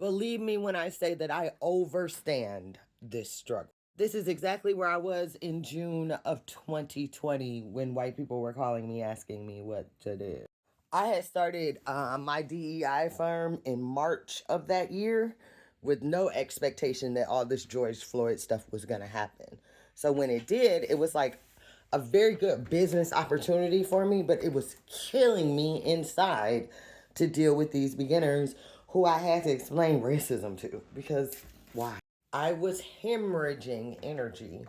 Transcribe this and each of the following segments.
Believe me when I say that I overstand this struggle. This is exactly where I was in June of 2020 when white people were calling me asking me what to do. I had started my DEI firm in March of that year with no expectation that all this George Floyd stuff was going to happen. So when it did, it was like a very good business opportunity for me, but it was killing me inside to deal with these beginners who I had to explain racism to, because why? I was hemorrhaging energy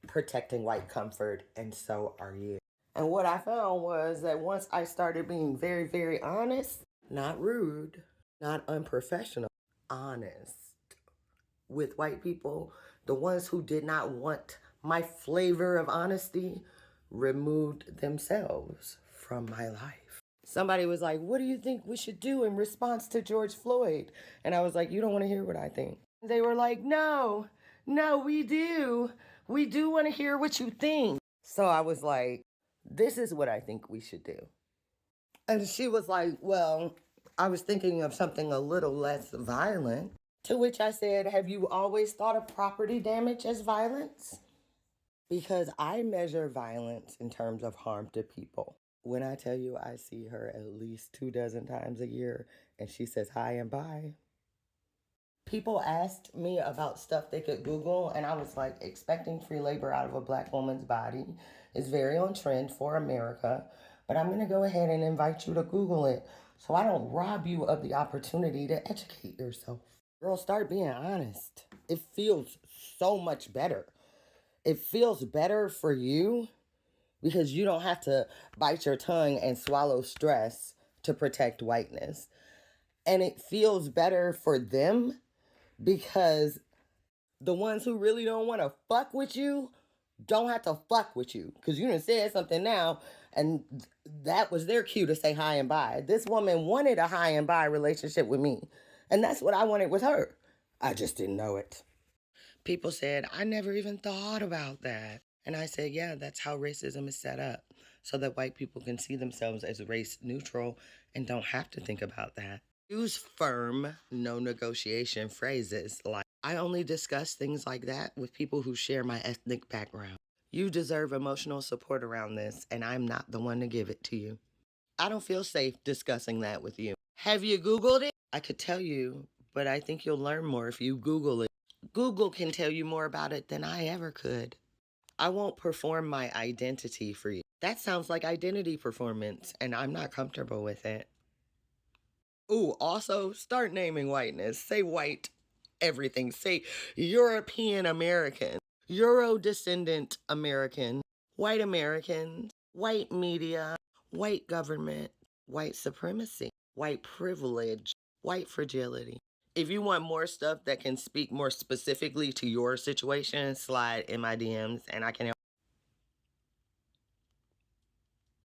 protecting white comfort, and so are you. And what I found was that once I started being very, very honest, not rude, not unprofessional, honest with white people, the ones who did not want my flavor of honesty removed themselves from my life. Somebody was like, "What do you think we should do in response to George Floyd?" And I was like, "You don't want to hear what I think." They were like, "No, no, we do. We do want to hear what you think." So I was like, "This is what I think we should do." And she was like, "Well, I was thinking of something a little less violent." To which I said, "Have you always thought of property damage as violence?" Because I measure violence in terms of harm to people. When I tell you I see her at least 24 times a year and she says hi and bye. People asked me about stuff they could Google, and I was like, expecting free labor out of a black woman's body is very on trend for America, but I'm going to go ahead and invite you to Google it so I don't rob you of the opportunity to educate yourself. Girl, start being honest. It feels so much better. It feels better for you because you don't have to bite your tongue and swallow stress to protect whiteness. And it feels better for them because the ones who really don't want to fuck with you don't have to fuck with you because you done said something now, and that was their cue to say hi and bye. This woman wanted a hi and bye relationship with me, and that's what I wanted with her. I just didn't know it. People said, "I never even thought about that." And I said, yeah, that's how racism is set up, so that white people can see themselves as race neutral and don't have to think about that. Use firm, no negotiation phrases like, "I only discuss things like that with people who share my ethnic background. You deserve emotional support around this, and I'm not the one to give it to you. I don't feel safe discussing that with you. Have you Googled it?" I could tell you, but I think you'll learn more if you Google it. Google can tell you more about it than I ever could. I won't perform my identity for you. That sounds like identity performance, and I'm not comfortable with it. Ooh, also start naming whiteness. Say white everything. Say European American, Euro descendant American, white Americans, white media, white government, white supremacy, white privilege, white fragility. If you want more stuff that can speak more specifically to your situation, slide in my DMs and I can help.